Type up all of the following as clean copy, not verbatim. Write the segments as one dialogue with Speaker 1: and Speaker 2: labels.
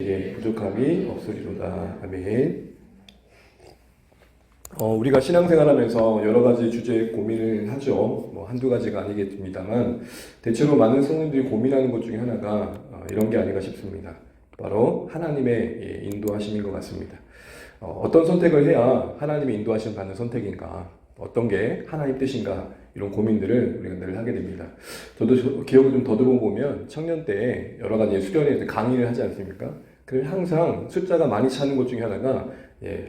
Speaker 1: 내게 부족함이 없으리로다. 아멘. 우리가 신앙생활하면서 여러 가지 주제에 고민을 하죠. 뭐 한두 가지가 아니겠습니다만 대체로 많은 성도들이 고민하는 것 중에 하나가 이런 게 아닌가 싶습니다. 바로 하나님의 인도하심인 것 같습니다. 어떤 선택을 해야 하나님의 인도하심 받는 선택인가? 어떤 게 하나님 뜻인가? 이런 고민들을 우리가 늘 하게 됩니다. 저도 기억을 좀 더듬어 보면 청년 때 여러 가지 수련회 강의를 하지 않습니까? 그래서 항상 숫자가 많이 차는 것 중에 하나가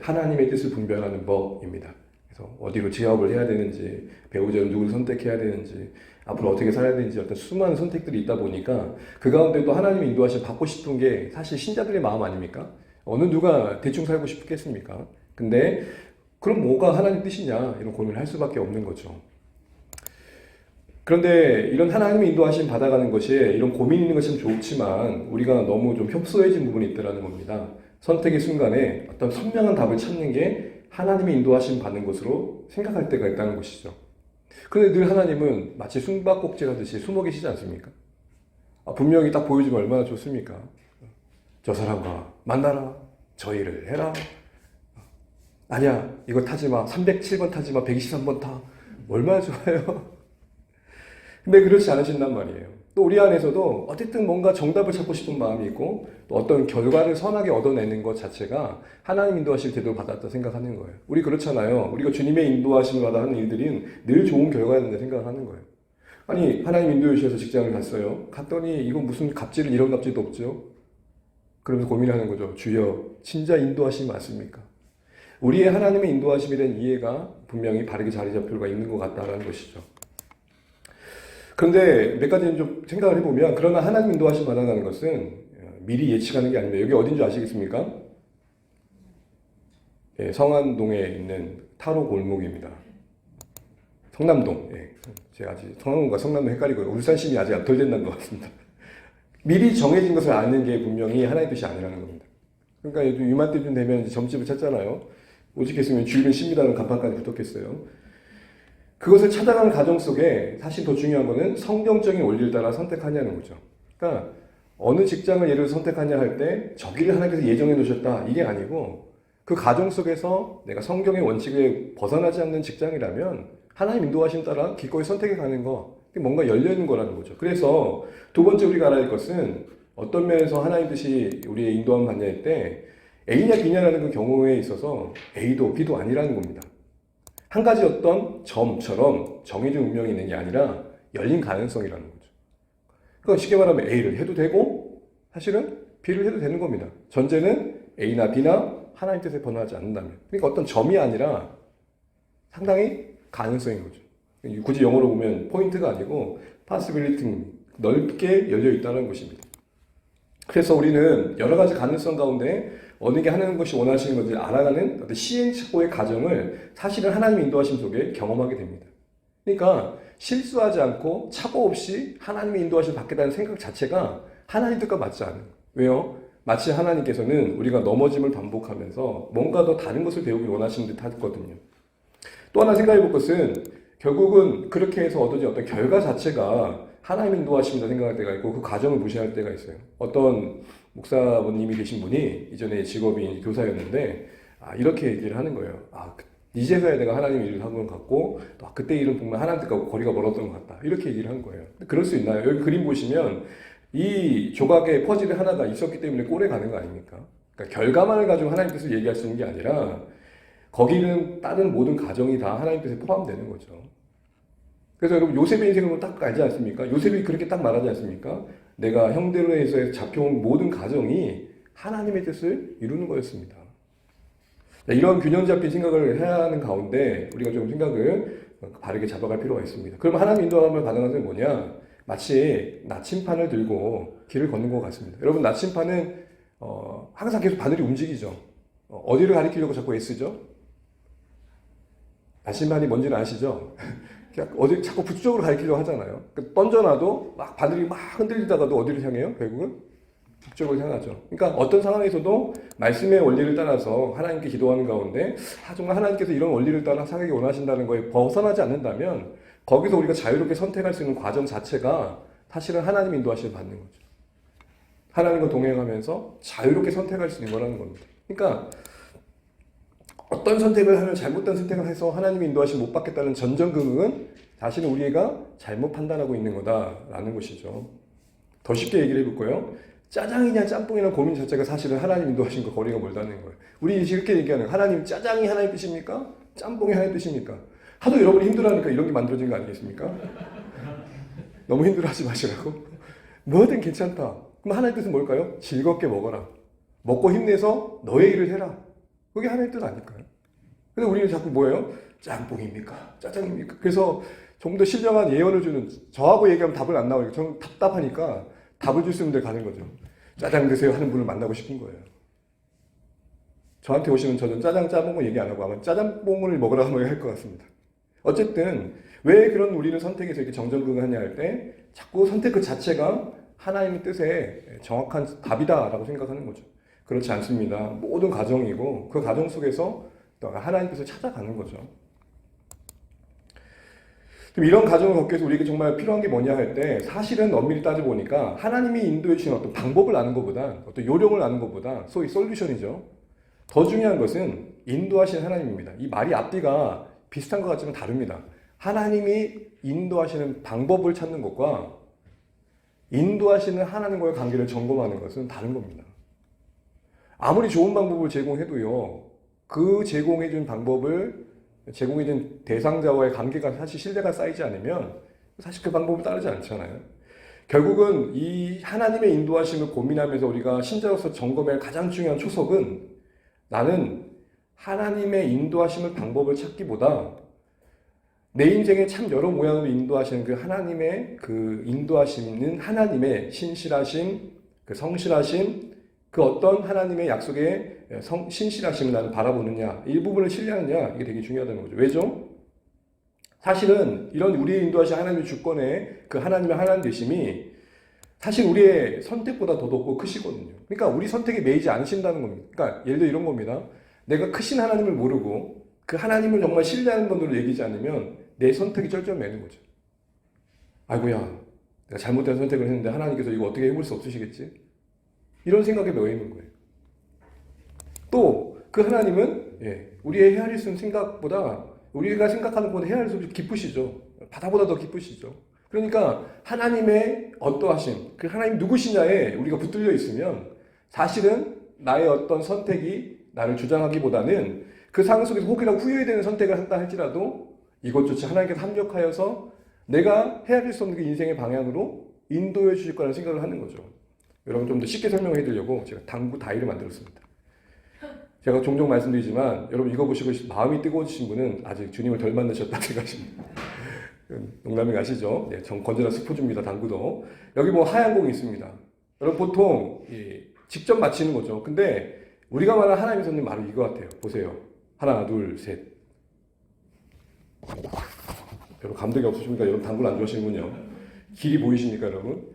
Speaker 1: 하나님의 뜻을 분별하는 법입니다. 그래서 어디로 취업을 해야 되는지, 배우자를 누구를 선택해야 되는지, 앞으로 어떻게 살아야 되는지 어떤 수많은 선택들이 있다 보니까 그 가운데 또 하나님의 인도하심 받고 싶은 게 사실 신자들의 마음 아닙니까? 어느 누가 대충 살고 싶겠습니까? 근데 그럼 뭐가 하나님 뜻이냐 이런 고민을 할 수밖에 없는 거죠. 그런데 이런 하나님의 인도하심 받아가는 것이 이런 고민 있는 것은 좋지만 우리가 너무 좀 협소해진 부분이 있다는 겁니다. 선택의 순간에 어떤 선명한 답을 찾는 게 하나님의 인도하심 받는 것으로 생각할 때가 있다는 것이죠. 그런데 늘 하나님은 마치 숨바꼭질 하듯이 숨어 계시지 않습니까? 분명히 딱 보여주면 얼마나 좋습니까? 저 사람과 만나라. 저 일을 해라. 아니야, 이거 타지 마. 307번 타지 마. 123번 타. 얼마나 좋아요. 근데 그렇지 않으신단 말이에요. 또 우리 안에서도 어쨌든 뭔가 정답을 찾고 싶은 마음이 있고 또 어떤 결과를 선하게 얻어내는 것 자체가 하나님 인도하실 제도를 받았다 생각하는 거예요. 우리 그렇잖아요. 우리가 주님의 인도하심을 받아 하는 일들은 늘 좋은 결과가 된다 생각하는 거예요. 아니 하나님 인도해 주셔서 직장을 갔어요. 갔더니 이건 무슨 갑질은 이런 갑질도 없죠. 그러면서 고민하는 거죠. 주여 진짜 인도하심이 맞습니까? 우리의 하나님의 인도하심에 대한 이해가 분명히 바르게 자리 잡힐 필요가 있는 것 같다는 것이죠. 그런데 몇 가지는 좀 생각을 해보면 그러나 하나님 인도하심 받아가는 것은 미리 예측하는 게 아닙니다. 여기 어딘지 아시겠습니까? 성안동에 있는 타로 골목입니다. 성남동. 제가 아직 성남동과 성남동 헷갈리고요. 울산시민이 아직 덜 된다는 것 같습니다. 미리 정해진 것을 아는 게 분명히 하나님의 뜻이 아니라는 겁니다. 그러니까 이맘때쯤 되면 점집을 찾잖아요. 오직했으면 주일은 쉽니다라는 간판까지 붙었겠어요. 그것을 찾아가는 과정 속에 사실 더 중요한 거는 성경적인 원리를 따라 선택하냐는 거죠. 그러니까 어느 직장을 예를 들어 선택하냐 할 때 저기를 하나님께서 예정해 놓으셨다 이게 아니고 그 과정 속에서 내가 성경의 원칙에 벗어나지 않는 직장이라면 하나님 인도하심 따라 기꺼이 선택해 가는 거 뭔가 열려있는 거라는 거죠. 그래서 두 번째 우리가 알아야 할 것은 어떤 면에서 하나님 뜻이 우리의 인도함을 받냐 할 때 A냐 B냐라는 그 경우에 있어서 A도 B도 아니라는 겁니다. 한 가지 어떤 점처럼 정해진 운명이 있는 게 아니라 열린 가능성이라는 거죠. 그러니까 쉽게 말하면 A를 해도 되고 사실은 B를 해도 되는 겁니다. 전제는 A나 B나 하나님 뜻에 번하지 않는다면. 그러니까 어떤 점이 아니라 상당히 가능성인 거죠. 굳이 영어로 보면 포인트가 아니고 possibility, 넓게 열려 있다는 것입니다. 그래서 우리는 여러 가지 가능성 가운데 어느 게 하는 것이 원하시는 것을 알아가는 어떤 시행착오의 과정을 사실은 하나님 인도하심 속에 경험하게 됩니다. 그러니까 실수하지 않고 착오 없이 하나님의 인도하심을 받겠다는 생각 자체가 하나님 뜻과 맞지 않은 거예요. 왜요? 마치 하나님께서는 우리가 넘어짐을 반복하면서 뭔가 더 다른 것을 배우기 원하시는 듯 하거든요. 또 하나 생각해 볼 것은 결국은 그렇게 해서 얻어진 어떤 결과 자체가 하나님 인도하심이다 생각할 때가 있고 그 과정을 무시할 때가 있어요. 어떤 목사님이 계신 분이 이전에 직업이 교사였는데 이렇게 얘기를 하는 거예요. 이제서야 내가 하나님 일을 한 것 같고 그때 일은 정말 하나님 뜻과 거리가 멀었던 것 같다. 이렇게 얘기를 한 거예요. 그럴 수 있나요? 여기 그림 보시면 이 조각의 퍼즐이 하나가 있었기 때문에 꼴에 가는 거 아닙니까? 그러니까 결과만을 가지고 하나님 뜻을 얘기할 수 있는 게 아니라 거기는 다른 모든 가정이 다 하나님 뜻에 포함되는 거죠. 그래서 여러분 요셉의 인생을 딱 알지 않습니까? 요셉이 그렇게 딱 말하지 않습니까? 내가 형들에서 잡혀온 모든 가정이 하나님의 뜻을 이루는 거였습니다. 이런 균형 잡힌 생각을 해야 하는 가운데 우리가 좀 생각을 바르게 잡아갈 필요가 있습니다. 그럼 하나님 인도함을 받는 것은 뭐냐? 마치 나침판을 들고 길을 걷는 것 같습니다. 여러분 나침판은 항상 계속 바늘이 움직이죠. 어디를 가리키려고 자꾸 애쓰죠? 나침판이 뭔지는 아시죠? 어디 자꾸 북쪽으로 가리키려고 하잖아요. 던져놔도 막 바늘이 막 흔들리다가도 어디를 향해요? 결국은 북쪽으로 향하죠. 그러니까 어떤 상황에서도 말씀의 원리를 따라서 하나님께 기도하는 가운데 정말 하나님께서 이런 원리를 따라 살기 원하신다는 거에 벗어나지 않는다면 거기서 우리가 자유롭게 선택할 수 있는 과정 자체가 사실은 하나님 인도하심을 받는 거죠. 하나님과 동행하면서 자유롭게 선택할 수 있는 거라는 겁니다. 그러니까 어떤 선택을 하면 잘못된 선택을 해서 하나님의 인도하심 못 받겠다는 전전긍긍은 사실은 우리가 잘못 판단하고 있는 거다라는 것이죠. 더 쉽게 얘기를 해볼까요? 짜장이냐 짬뽕이냐 고민 자체가 사실은 하나님 인도하심과 거리가 멀다는 거예요. 우리 이렇게 얘기하는 거예요. 하나님 짜장이 하나님 뜻입니까? 짬뽕이 하나님 뜻입니까? 하도 여러분이 힘들어하니까 이런 게 만들어진 거 아니겠습니까? 너무 힘들어하지 마시라고. 뭐든 괜찮다. 그럼 하나님 뜻은 뭘까요? 즐겁게 먹어라. 먹고 힘내서 너의 일을 해라. 그게 하나님 뜻 아닐까요? 근데 우리는 자꾸 뭐예요? 짬뽕입니까? 짜장입니까? 그래서 좀 더 신령한 예언을 주는, 저하고 얘기하면 답을 안 나오니까 저는 답답하니까 답을 줄 수 있는 데 가는 거죠. 짜장 드세요 하는 분을 만나고 싶은 거예요. 저한테 오시면 저는 짜장을 얘기 안 하고 아마 짜장뽕을 먹으라고 하면 할 것 같습니다. 어쨌든 왜 그런 우리는 선택에서 이렇게 정정긍긍하냐 할 때 자꾸 선택 그 자체가 하나님의 뜻에 정확한 답이다라고 생각하는 거죠. 그렇지 않습니다. 모든 가정이고 그 가정 속에서 또 하나님 뜻을 찾아가는 거죠. 이런 가정을 겪기 위해서 우리에게 정말 필요한 게 뭐냐 할 때 사실은 엄밀히 따져보니까 하나님이 인도해 주신 어떤 방법을 아는 것보다 어떤 요령을 아는 것보다 소위 솔루션이죠. 더 중요한 것은 인도하시는 하나님입니다. 이 말이 앞뒤가 비슷한 것 같지만 다릅니다. 하나님이 인도하시는 방법을 찾는 것과 인도하시는 하나님과의 관계를 점검하는 것은 다른 겁니다. 아무리 좋은 방법을 제공해도요, 그 제공해준 방법을 제공해준 대상자와의 관계가 사실 신뢰가 쌓이지 않으면 사실 그 방법을 따르지 않잖아요. 결국은 이 하나님의 인도하심을 고민하면서 우리가 신자로서 점검해야 할 가장 중요한 초석은 나는 하나님의 인도하심을 방법을 찾기보다 내 인생에 참 여러 모양으로 인도하시는 그 하나님의 그 인도하시는 하나님의 신실하심, 그 성실하심, 그 어떤 하나님의 약속에 신실하심을 나는 바라보느냐, 이 부분을 신뢰하느냐, 이게 되게 중요하다는 거죠. 왜죠? 사실은 이런 우리의 인도하신 하나님의 주권의 그 하나님의 하나님 되심이 사실 우리의 선택보다 더 높고 크시거든요. 그러니까 우리 선택에 매이지 않으신다는 겁니다. 그러니까 예를 들어 이런 겁니다. 내가 크신 하나님을 모르고 그 하나님을 정말 신뢰하는 분들로 얘기하지 않으면 내 선택이 쩔쩔매는 거죠. 아이고야, 내가 잘못된 선택을 했는데 하나님께서 이거 어떻게 해볼 수 없으시겠지? 이런 생각에 매여 있는 거예요. 또 그 하나님은 우리의 헤아릴 수 있는 생각보다 우리가 생각하는 것보다 헤아릴 수 없이 기쁘시죠. 바다보다 더 기쁘시죠. 그러니까 하나님의 어떠하심, 그 하나님 누구시냐에 우리가 붙들려 있으면 사실은 나의 어떤 선택이 나를 주장하기보다는 그 상황 속에서 혹이라도 후회되는 선택을 한다 할지라도 이것조차 하나님께서 합력하여서 내가 헤아릴 수 없는 그 인생의 방향으로 인도해 주실 거라는 생각을 하는 거죠. 여러분 좀 더 쉽게 설명해 드리려고 제가 당구 다이를 만들었습니다. 제가 종종 말씀드리지만 여러분 이거 보시고 마음이 뜨거워지신 분은 아직 주님을 덜 만나셨다 생각하십니다. 농담이 가시죠? 네, 건전한 스포츠입니다. 당구도. 여기 뭐 하얀 공이 있습니다. 여러분 보통 직접 맞히는 거죠. 근데 우리가 말하는 하나님의 손님 바로 이거 같아요. 보세요. 하나, 둘, 셋. 여러분 감독이 없으십니까? 여러분 당구를 안 좋아하시는군요. 길이 보이십니까, 여러분?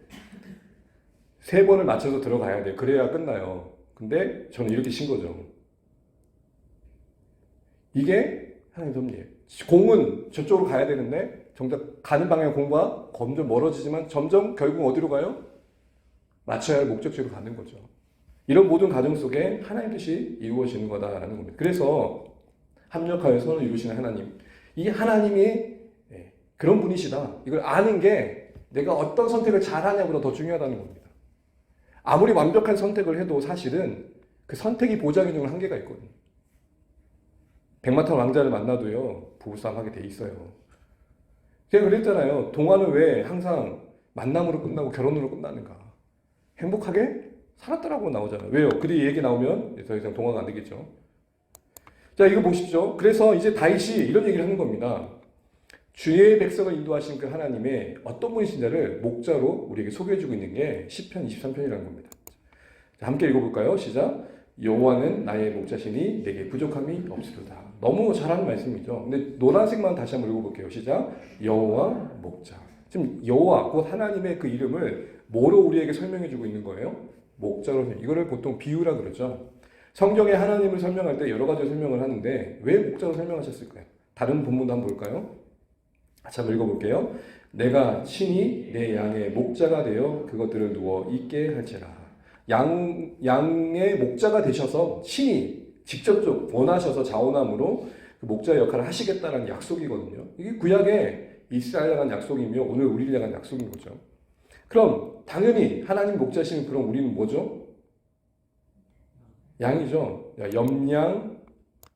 Speaker 1: 3번을 맞춰서 들어가야 돼요. 그래야 끝나요. 근데 저는 이렇게 친 거죠. 이게 하나님 섭리예요. 공은 저쪽으로 가야 되는데 정작 가는 방향 공과 점점 멀어지지만 점점 결국 어디로 가요? 맞춰야 할 목적지로 가는 거죠. 이런 모든 과정 속에 하나님 뜻이 이루어지는 거다라는 겁니다. 그래서 합력하여 선을 이루시는 하나님, 이 하나님이 그런 분이시다. 이걸 아는 게 내가 어떤 선택을 잘하냐보다 더 중요하다는 겁니다. 아무리 완벽한 선택을 해도 사실은 그 선택이 보장해주는 한계가 있거든요. 백마탄 왕자를 만나도요, 부부싸움 하게 돼 있어요. 제가 그랬잖아요. 동화는 왜 항상 만남으로 끝나고 결혼으로 끝나는가? 행복하게 살았더라고 나오잖아요. 왜요? 그뒤 얘기 나오면 더 이상 동화가 안 되겠죠. 자, 이거 보십시오. 그래서 이제 다윗이 이런 얘기를 하는 겁니다. 주의 백성을 인도하신 그 하나님의 어떤 분이신지를 목자로 우리에게 소개해주고 있는 게 시편 23편이라는 겁니다. 자, 함께 읽어볼까요? 시작. 여호와는 나의 목자시니 내게 부족함이 없으리로다. 너무 잘하는 말씀이죠. 근데 노란색만 다시 한번 읽어볼게요. 시작. 여호와 목자. 지금 여호와 곧 하나님의 그 이름을 뭐로 우리에게 설명해주고 있는 거예요? 목자로. 이거를 보통 비유라 그러죠. 성경에 하나님을 설명할 때 여러 가지 설명을 하는데 왜 목자로 설명하셨을까요? 다른 본문도 한번 볼까요? 같이 한번 읽어볼게요. 내가 친히 내 양의 목자가 되어 그것들을 누워 있게 할지라. 양의 목자가 되셔서 신이 직접적 원하셔서 자원함으로 그 목자의 역할을 하시겠다는 약속이거든요. 이게 구약의 이스라엘에 대한 약속이며 오늘 우리를 향한 약속인 거죠. 그럼 당연히 하나님 목자시면 그럼 우리는 뭐죠? 양이죠. 염양,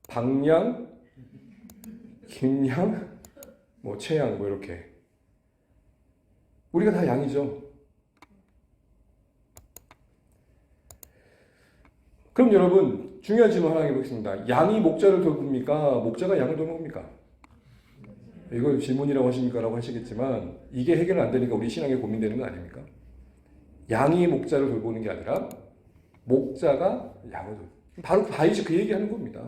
Speaker 1: 방양, 김양, 뭐 최양 뭐 이렇게 우리가 다 양이죠. 그럼 여러분 중요한 질문 하나 해보겠습니다. 양이 목자를 돌봅니까? 목자가 양을 돌봅니까? 이걸 질문이라고 하십니까? 라고 하시겠지만 이게 해결 안 되니까 우리 신앙에 고민되는 거 아닙니까? 양이 목자를 돌보는 게 아니라 목자가 양을 돌보는 바로 바이지 그 얘기하는 겁니다.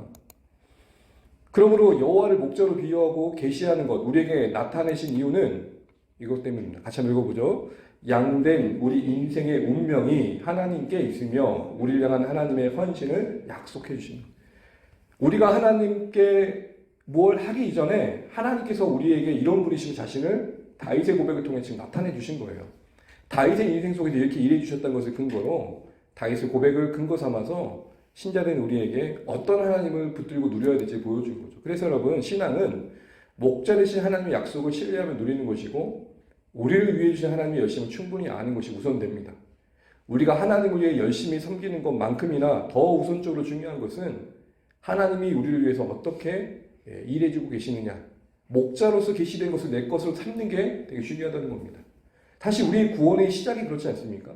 Speaker 1: 그러므로 여호와를 목자로 비유하고 계시하는 것 우리에게 나타내신 이유는 이것 때문입니다. 같이 한번 읽어보죠. 양된 우리 인생의 운명이 하나님께 있으며 우리를 향한 하나님의 헌신을 약속해 주십니다. 우리가 하나님께 뭘 하기 이전에 하나님께서 우리에게 이런 분이신 자신을 다윗의 고백을 통해 지금 나타내 주신 거예요. 다윗의 인생 속에서 이렇게 일해 주셨다는 것을 근거로 다윗의 고백을 근거 삼아서 신자된 우리에게 어떤 하나님을 붙들고 누려야 될지 보여준 거죠. 그래서 여러분 신앙은 목자 되신 하나님의 약속을 신뢰하며 누리는 것이고 우리를 위해 주신 하나님의 열심을 충분히 아는 것이 우선됩니다. 우리가 하나님을 위해 열심히 섬기는 것만큼이나 더 우선적으로 중요한 것은 하나님이 우리를 위해서 어떻게 일해주고 계시느냐 목자로서 계시된 것을 내 것으로 삼는 게 되게 중요하다는 겁니다. 사실 우리의 구원의 시작이 그렇지 않습니까?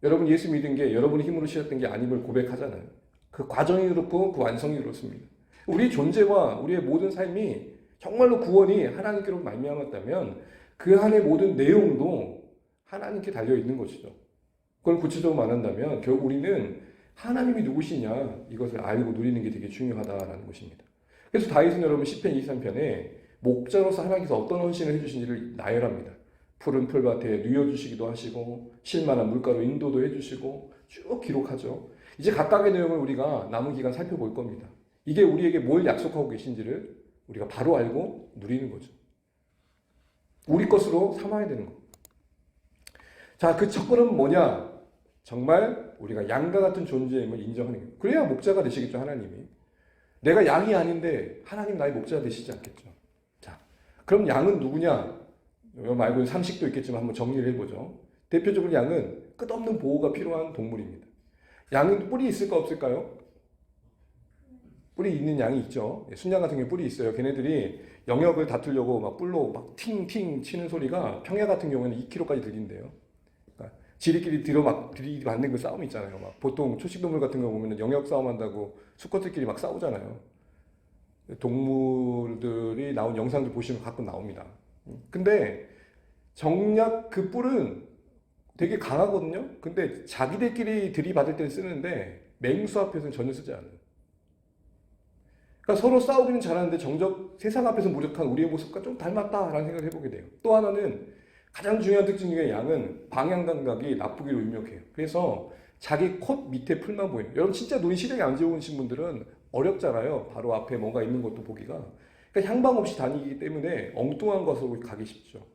Speaker 1: 여러분 예수 믿은 게 여러분의 힘으로 시작된 게 아님을 고백하잖아요. 그 과정이 그렇고 그 완성이 그렇습니다. 우리의 존재와 우리의 모든 삶이 정말로 구원이 하나님께로 말미암았다면 그 안의 모든 내용도 하나님께 달려있는 것이죠. 그걸 구체적으로 말한다면 결국 우리는 하나님이 누구시냐 이것을 알고 누리는 게 되게 중요하다는 것입니다. 그래서 다윗은 여러분 시편 23편에 목자로서 하나님께서 어떤 헌신을 해주신지를 나열합니다. 푸른 풀밭에 누워주시기도 하시고 쉴만한 물가로 인도도 해주시고 쭉 기록하죠. 이제 각각의 내용을 우리가 남은 기간 살펴볼 겁니다. 이게 우리에게 뭘 약속하고 계신지를 우리가 바로 알고 누리는 거죠. 우리 것으로 삼아야 되는 거. 자, 그 첫걸음은 뭐냐? 정말 우리가 양과 같은 존재임을 인정하는 거예요. 그래야 목자가 되시겠죠, 하나님이. 내가 양이 아닌데 하나님 나의 목자가 되시지 않겠죠. 자, 그럼 양은 누구냐? 이거 말고 상식도 있겠지만 한번 정리를 해보죠. 대표적으로 양은 끝없는 보호가 필요한 동물입니다. 양은 뿔이 있을까 없을까요? 뿔이 있는 양이 있죠. 순양 같은 경우에 뿔이 있어요. 걔네들이 영역을 다투려고 막 뿔로 막 팅팅 치는 소리가 평야 같은 경우에는 2km까지 들린대요. 그러니까 지리끼리 들이받는 그 싸움이 있잖아요. 막 보통 초식동물 같은 거 보면 영역 싸움한다고 수컷들끼리 막 싸우잖아요. 동물들이 나온 영상들 보시면 가끔 나옵니다. 근데 정작 그 뿔은 되게 강하거든요. 근데 자기들끼리 들이받을 때는 쓰는데 맹수 앞에서는 전혀 쓰지 않아요. 그러니까 서로 싸우기는 잘하는데 정작 세상 앞에서 무력한 우리의 모습과 좀 닮았다라는 생각을 해보게 돼요. 또 하나는 가장 중요한 특징 중에 양은 방향 감각이 나쁘기로 유명해요. 그래서 자기 콧 밑에 풀만 보여요. 여러분 진짜 눈이 시력이 안 좋으신 분들은 어렵잖아요. 바로 앞에 뭔가 있는 것도 보기가. 그러니까 향방 없이 다니기 때문에 엉뚱한 것으로 가기 쉽죠.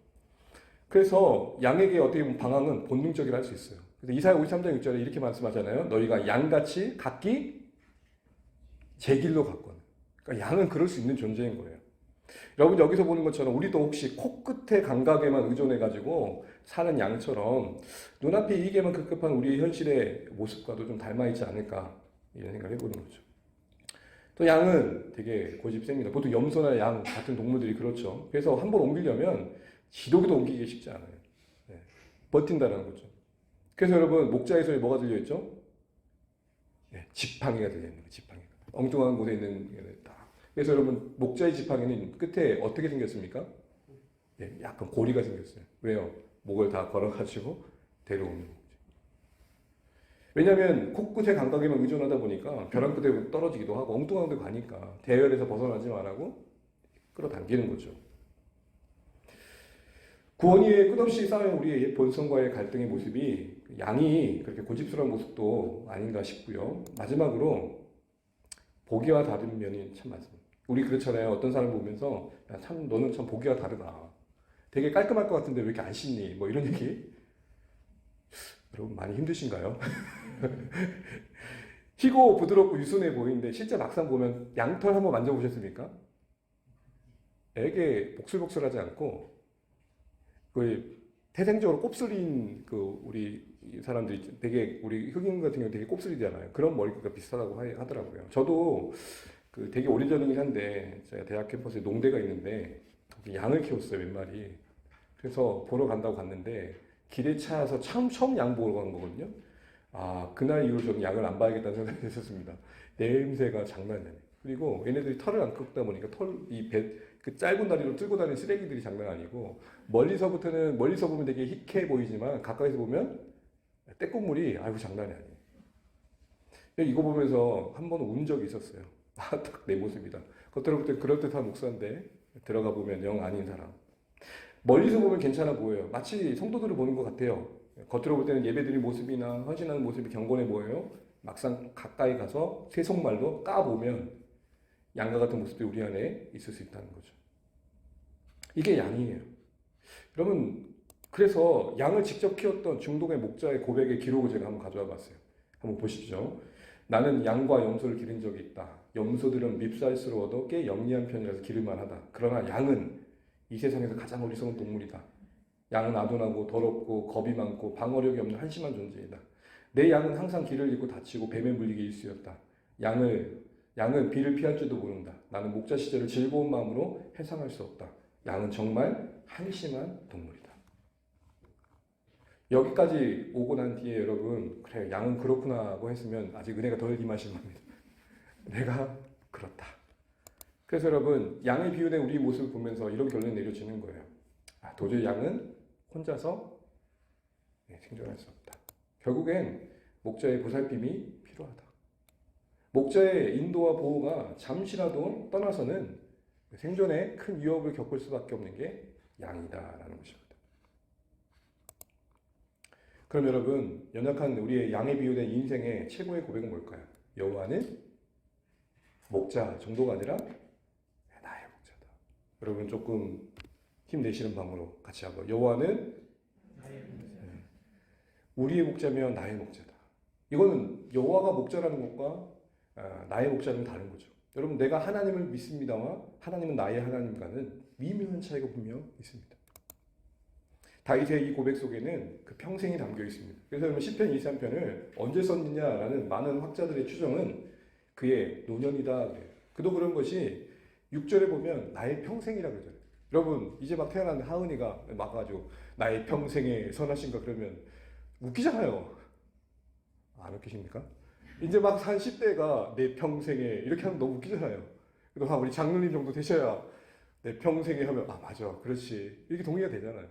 Speaker 1: 그래서 양에게 어떻게 보면 방황은 본능적이라 할 수 있어요. 그래서 이사야 53장 6절에 이렇게 말씀하잖아요. 너희가 양같이 각기 제 길로 갔거든. 그러니까 양은 그럴 수 있는 존재인 거예요. 여러분 여기서 보는 것처럼 우리도 혹시 코끝의 감각에만 의존해가지고 사는 양처럼 눈앞에 이익에만 급급한 우리의 현실의 모습과도 좀 닮아있지 않을까 이런 생각을 해보는 거죠. 또 양은 되게 고집이 셉니다. 보통 염소나 양 같은 동물들이 그렇죠. 그래서 한 번 옮기려면 지도기도 옮기기 쉽지 않아요. 네. 버틴다는 거죠. 그래서 여러분 목자의 소리에 뭐가 들려있죠? 네, 지팡이가 들려있는 거예요. 지팡이가. 엉뚱한 곳에 있는 딱. 그래서 여러분 목자의 지팡이는 끝에 어떻게 생겼습니까? 네, 약간 고리가 생겼어요. 왜요? 목을 다 걸어가지고 데려오는 거죠. 왜냐하면 코끝의 감각에만 의존하다 보니까 벼랑 끝에 떨어지기도 하고 엉뚱한 데 가니까 대열에서 벗어나지 말라고 끌어당기는 거죠. 구원 이후에 끝없이 쌓여온 우리의 본성과의 갈등의 모습이 양이 그렇게 고집스러운 모습도 아닌가 싶고요. 마지막으로 보기와 다른 면이 참 많습니다. 우리 그렇잖아요. 어떤 사람 보면서 야, 참 너는 참 보기와 다르다. 되게 깔끔할 것 같은데 왜 이렇게 안 씻니? 뭐 이런 얘기. 여러분 많이 힘드신가요? 희고 부드럽고 유순해 보이는데 실제 막상 보면 양털 한번 만져보셨습니까? 되게 복슬복슬하지 않고 그 태생적으로 곱슬인 그 우리 사람들이 되게 우리 흑인 같은 경우 되게 곱슬이잖아요. 그런 머리가 비슷하다고 하더라고요. 저도 그 되게 오래전이긴 한데 제가 대학 캠퍼스에 농대가 있는데 거기 양을 키웠어요, 몇 마리. 그래서 보러 간다고 갔는데 길에 차서 처음 양 보러 간 거거든요. 아, 그날 이후로 저는 양을 안 봐야겠다는 생각이 했었습니다. 냄새가 장난이 아니에요. 그리고 얘네들이 털을 안 깎다 보니까 그 짧은 다리로 끌고 다니는 쓰레기들이 장난 아니고, 멀리서 보면 되게 희캐 보이지만, 가까이서 보면 떼국물이, 아이고, 장난이 아니에요. 이거 보면서 한 번은 운 적이 있었어요. 아, 딱 내 모습이다. 겉으로 볼 때 그럴듯한 목사인데, 들어가 보면 영 아닌 사람. 멀리서 보면 괜찮아 보여요. 마치 성도들을 보는 것 같아요. 겉으로 볼 때는 예배드린 모습이나 헌신하는 모습이 경건해 보여요. 막상 가까이 가서 세속말로 까보면 양과 같은 모습들이 우리 안에 있을 수 있다는 거죠. 이게 양이에요. 여러분, 그래서 양을 직접 키웠던 중동의 목자의 고백의 기록을 제가 한번 가져와 봤어요. 한번 보시죠. 나는 양과 염소를 기른 적이 있다. 염소들은 밉살스러워도 꽤 영리한 편이라서 기를만하다. 그러나 양은 이 세상에서 가장 어리석은 동물이다. 양은 아둔하고 더럽고 겁이 많고 방어력이 없는 한심한 존재이다. 내 양은 항상 길을 잃고 다치고 뱀에 물리기 일쑤였다. 양은 비를 피할 줄도 모른다. 나는 목자 시절을 즐거운 마음으로 회상할 수 없다. 양은 정말 한심한 동물이다. 여기까지 오고 난 뒤에 여러분, 그래, 양은 그렇구나 하고 했으면 아직 은혜가 덜 임하신 겁니다. 내가 그렇다. 그래서 여러분, 양의 비유된 우리 모습을 보면서 이런 결론이 내려지는 거예요. 아, 도저히 양은 혼자서 생존할 수 없다. 결국엔 목자의 보살핌이 필요하다. 목자의 인도와 보호가 잠시라도 떠나서는 생존에 큰 위협을 겪을 수밖에 없는 게 양이다라는 것입니다. 그럼 여러분, 연약한 우리의 양에 비유된 인생의 최고의 고백은 뭘까요? 여호와는 목자 정도가 아니라 나의 목자다. 여러분 조금 힘내시는 방으로 같이 한번. 여호와는 우리의 목자면 나의 목자다. 이거는 여호와가 목자라는 것과 나의 목자는 다른 거죠. 여러분, 내가 하나님을 믿습니다와 하나님은 나의 하나님과는 미묘한 차이가 분명 있습니다. 다윗의 이 고백 속에는 그 평생이 담겨 있습니다. 그래서 여러분, 시편 23편을 언제 썼느냐라는 많은 학자들의 추정은 그의 노년이다. 그도 그런 것이 6절에 보면 나의 평생이라 그러잖아요. 여러분, 이제 막 태어난 하은이가 막 가지고 나의 평생에 선하신가 그러면 웃기잖아요. 안 웃기십니까? 이제 막 한 10대가 내 평생에 이렇게 하면 너무 웃기잖아요. 그래도 우리 장로님 정도 되셔야 내 평생에 하면 아 맞아 그렇지 이렇게 동의가 되잖아요.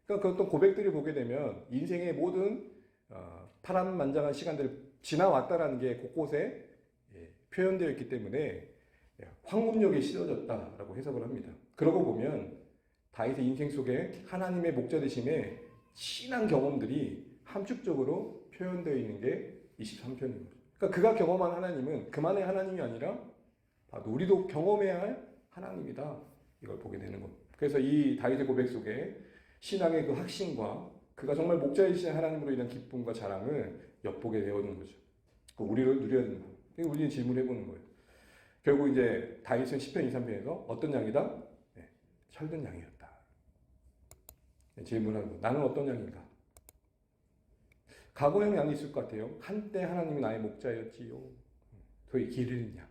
Speaker 1: 그러니까 그 어떤 고백들을 보게 되면 인생의 모든 파란만장한 시간들을 지나왔다라는 게 곳곳에 표현되어 있기 때문에 황금력에 씌워졌다라고 해석을 합니다. 그러고 보면 다윗의 인생 속에 하나님의 목자 되심의 신앙 경험들이 함축적으로 표현되어 있는 게 23편입니다. 그러니까 그가 경험한 하나님은 그만의 하나님이 아니라 우리도 경험해야 할 하나님이다. 이걸 보게 되는 겁니다. 그래서 이 다윗의 고백 속에 신앙의 그 확신과 그가 정말 목자이신 하나님으로 인한 기쁨과 자랑을 엿보게 되어는 거죠. 우리를 누려야 된다. 우리는 질문을 해보는 거예요. 결국 이제 다윗은 시편 23편에서 어떤 양이다? 철든 양이었다. 질문하는 거예요. 나는 어떤 양인가? 과거형 양이 있을 것 같아요. 한때 하나님이 나의 목자였지요. 그의 길을 잃은 양.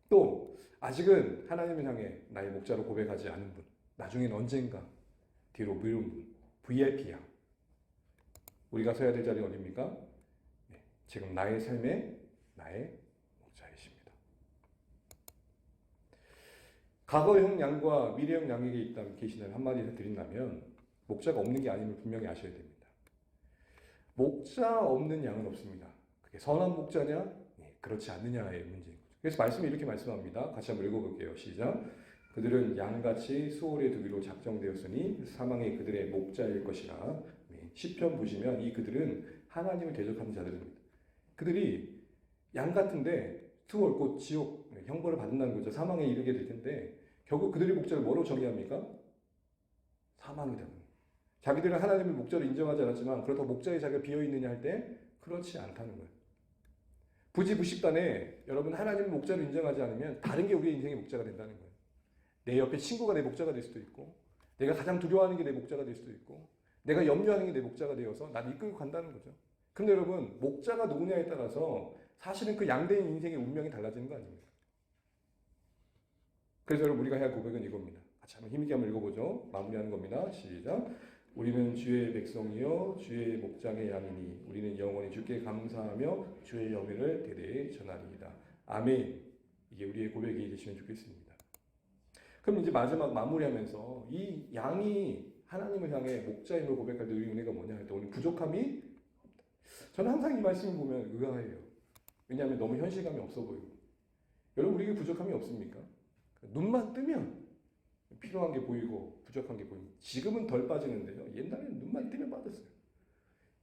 Speaker 1: 또 아직은 하나님을 향해 나의 목자로 고백하지 않은 분. 나중엔 언젠가 뒤로 미룬 분. VIP 양. 우리가 서야 될 자리는 어디입니까? 지금 나의 삶에 나의 목자이십니다. 과거형 양과 미래형 양에게 있다는 계시를 한마디 드린다면 목자가 없는 게 아님을 분명히 아셔야 됩니다. 목자 없는 양은 없습니다. 그게 선한 목자냐? 그렇지 않느냐의 문제인 거죠. 그래서 말씀이 이렇게 말씀합니다. 같이 한번 읽어볼게요. 시작. 그들은 양같이 수월에 두기로 작정되었으니 사망이 그들의 목자일 것이라. 시편 보시면 이 그들은 하나님을 대적하는 자들입니다. 그들이 양 같은데 수월 곧 지옥 형벌을 받는다는 거죠. 사망에 이르게 될 텐데 결국 그들의 목자를 뭐로 정의합니까? 사망이다. 자기들은 하나님을 목자로 인정하지 않았지만 그렇다고 목자의 자리가 비어있느냐 할 때 그렇지 않다는 거예요. 부지부식간에 여러분 하나님의 목자를 인정하지 않으면 다른 게 우리의 인생의 목자가 된다는 거예요. 내 옆에 친구가 내 목자가 될 수도 있고, 내가 가장 두려워하는 게 내 목자가 될 수도 있고, 내가 염려하는 게 내 목자가 되어서 나를 이끌고 간다는 거죠. 그런데 여러분, 목자가 누구냐에 따라서 사실은 그 양대인 인생의 운명이 달라지는 거 아닙니까? 그래서 여러분, 우리가 해야 할 고백은 이겁니다. 같이 한번 힘있게 한번 읽어보죠. 마무리하는 겁니다. 시작. 우리는 주의 백성이요 주의 목장의 양이니 우리는 영원히 주께 감사하며 주의 영예를 대대에 전하리이다. 아멘. 이게 우리의 고백이 되시면 좋겠습니다. 그럼 이제 마지막 마무리하면서 이 양이 하나님을 향해 목자임을 고백할 때 우리 은혜가 뭐냐 할 때 오늘 부족함이 저는 항상 이 말씀을 보면 의아해요. 왜냐하면 너무 현실감이 없어 보이고. 여러분 우리에게 부족함이 없습니까? 눈만 뜨면 필요한 게 보이고 부족한 게 보입니다. 지금은 덜 빠지는데요. 옛날에는 눈만 뜨면 빠졌어요.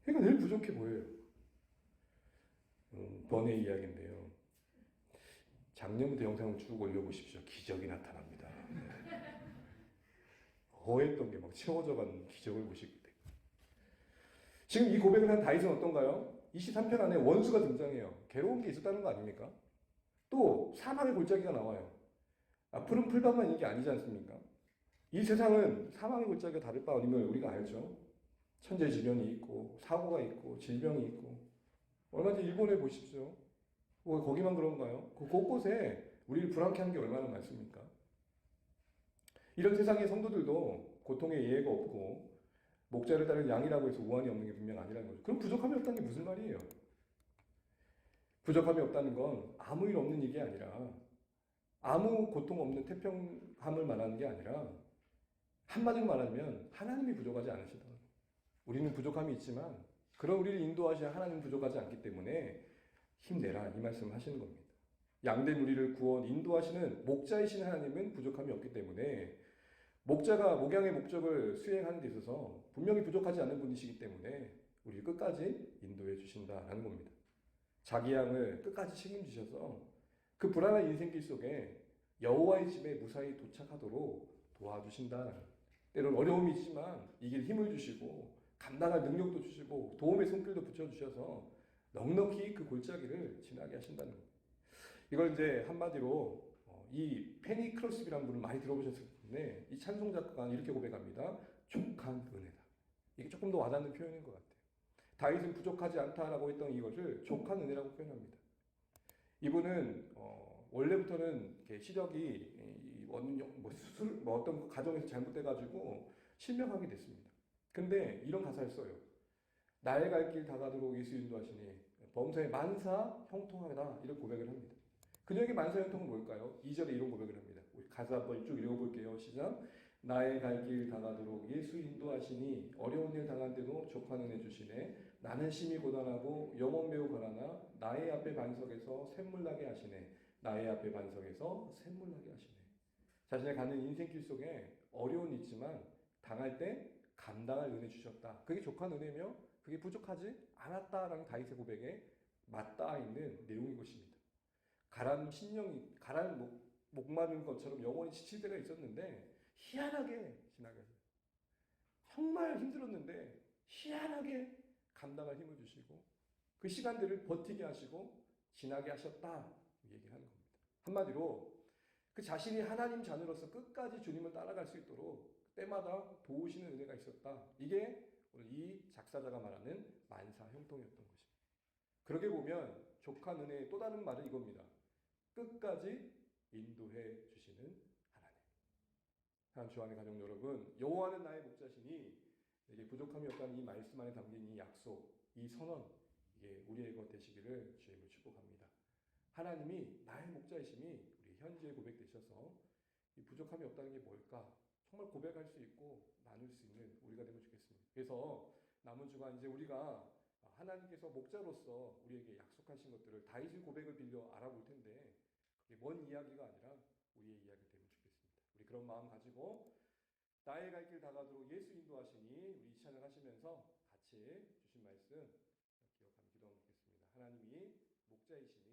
Speaker 1: 그러니까 늘 부족해 보여요. 번외 이야기인데요. 작년부터 영상을 쭉 올려보십시오. 기적이 나타납니다. 허했던 게 막 채워져간 기적을 보시게 돼요. 지금 이 고백을 한 다윗은 어떤가요? 23편 안에 원수가 등장해요. 괴로운 게 있었다는 거 아닙니까? 또 사망의 골짜기가 나와요. 푸른 풀밭만 있는 게 아니지 않습니까? 이 세상은 사망의 골짜기가 다를 바 아님을 우리가 알죠. 천재지변이 있고 사고가 있고 질병이 있고 얼마든지 일본에 보십시오. 거기만 그런가요? 그 곳곳에 우리를 불안케 하는 게 얼마나 많습니까? 이런 세상의 성도들도 고통에 예외가 없고 목자를 따르는 양이라고 해서 우환이 없는 게 분명 아니라는 거죠. 그럼 부족함이 없다는 게 무슨 말이에요? 부족함이 없다는 건 아무 일 없는 얘기 아니라 아무 고통 없는 태평함을 말하는 게 아니라 한마디로 말하면 하나님이 부족하지 않으시다. 우리는 부족함이 있지만 그런 우리를 인도하시는 하나님은 부족하지 않기 때문에 힘내라 이 말씀을 하시는 겁니다. 양된 우리를 구원 인도하시는 목자이신 하나님은 부족함이 없기 때문에 목자가 목양의 목적을 수행하는 데 있어서 분명히 부족하지 않은 분이시기 때문에 우리를 끝까지 인도해 주신다라는 겁니다. 자기 양을 끝까지 책임지셔서 그 불안한 인생길 속에 여호와의 집에 무사히 도착하도록 도와주신다. 때로는 어려움이 있지만 이길 힘을 주시고 감당할 능력도 주시고 도움의 손길도 붙여주셔서 넉넉히 그 골짜기를 지나게 하신다는 겁니다. 이걸 이제 한마디로 이 페니 크로스비라는 분을 많이 들어보셨을 텐데 이 찬송 작가가 이렇게 고백합니다. 족한 은혜다. 이게 조금 더 와닿는 표현인 것 같아요. 다윗은 부족하지 않다라고 했던 이것을 족한 은혜라고 표현합니다. 이분은 원래부터는 시력이 어떤 가정에서 잘못돼가지고 실명하게 됐습니다. 근데 이런 가사를 써요. 나의 갈 길 다가도록 예수 인도하시니 범사에 만사 형통하다 이런 고백을 합니다. 그녀에게 만사 형통은 뭘까요? 2절에 이런 고백을 합니다. 우리 가사 한번 쭉 읽어볼게요. 시작. 나의 갈 길 다가도록 예수 인도하시니 어려운 일 당한 때도 족한 은혜 주시네. 나는 심히 고단하고 영혼 매우 가라나 나의 앞에 반석에서 샘물 나게 하시네. 나의 앞에 반석에서 샘물 나게 하시네. 자신의 가는 인생길 속에 어려움이 있지만 당할 때 감당할 은혜 주셨다. 그게 족한 은혜며 그게 부족하지 않았다라는 다윗의 고백에 맞닿아 있는 내용인 것입니다. 목마른 것처럼 영원히 지칠 때가 있었는데 희한하게 지나게 하셨어요. 정말 힘들었는데 희한하게 감당할 힘을 주시고 그 시간들을 버티게 하시고 지나게 하셨다 얘기를 하는 겁니다. 한마디로 그 자신이 하나님 자녀로서 끝까지 주님을 따라갈 수 있도록 때마다 도우시는 은혜가 있었다. 이게 오늘 이 작사자가 말하는 만사 형통이었던 것입니다. 그렇게 보면 족한 은혜의 또 다른 말은 이겁니다. 끝까지 인도해 주시는 하나님. 하나님 주 안의 가족 여러분, 여호와는 나의 목자시니 내게 부족함이 없다는 이 말씀 안에 담긴 이 약속, 이 선언, 이게 우리의 것 되시기를 주님을 축복합니다. 하나님이 나의 목자이심이 우리 현재의 고백되셔서 이 부족함이 없다는 게 뭘까? 정말 고백할 수 있고 나눌 수 있는 우리가 되면 좋겠습니다. 그래서 남은 주간 이제 우리가 하나님께서 목자로서 우리에게 약속하신 것들을 다윗의 고백을 빌려 알아볼 텐데 그게 먼 이야기가 아니라 우리의 이야기가 되면 좋겠습니다. 우리 그런 마음 가지고 나의 갈 길 다가도록 예수 인도하시니 우리 이 찬양 하시면서 같이 주신 말씀 기억하며 기도하겠습니다. 하나님이 목자이시니